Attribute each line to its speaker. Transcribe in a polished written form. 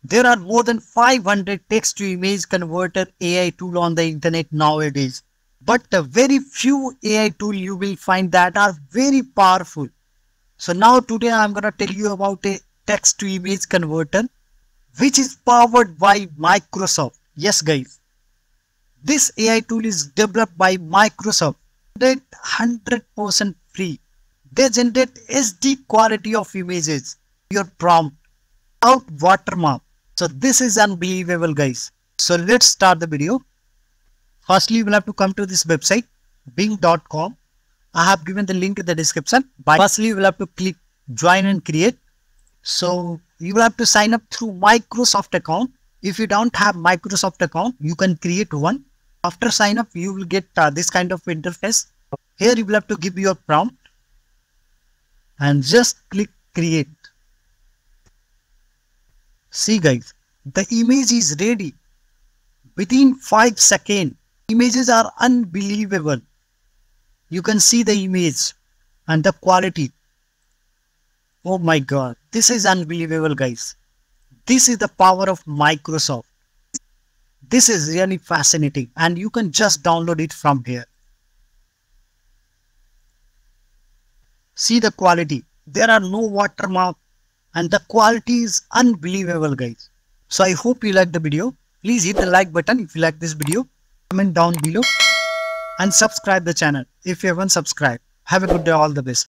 Speaker 1: There are more than 500 text to image converter AI tool on the internet nowadays. But the very few AI tool you will find that are very powerful. So now today I'm gonna tell you about a text to image converter which is powered by Microsoft. Yes guys, this AI tool is developed by Microsoft. That 100% free. They generate HD quality of images. Your prompt out watermark. So this is unbelievable guys. So let's start the video. Firstly, you will have to come to this website bing.com. I have given the link in the description. Firstly, you will have to click join and create. So you will have to sign up through Microsoft account. If you don't have Microsoft account, you can create one. After sign up, you will get this kind of interface. Here you will have to give your prompt and just click create. See guys, the image is ready within 5 seconds. Images are unbelievable. You can see the image and the quality. Oh my god, this is unbelievable guys. This is the power of Microsoft. This is really fascinating and you can just download it from here. See the quality. There are no watermark and the quality is unbelievable guys. So I hope you like the video. Please hit the like button if you like this video. Comment down below and subscribe the channel if you haven't subscribed. Have a good day, all the best.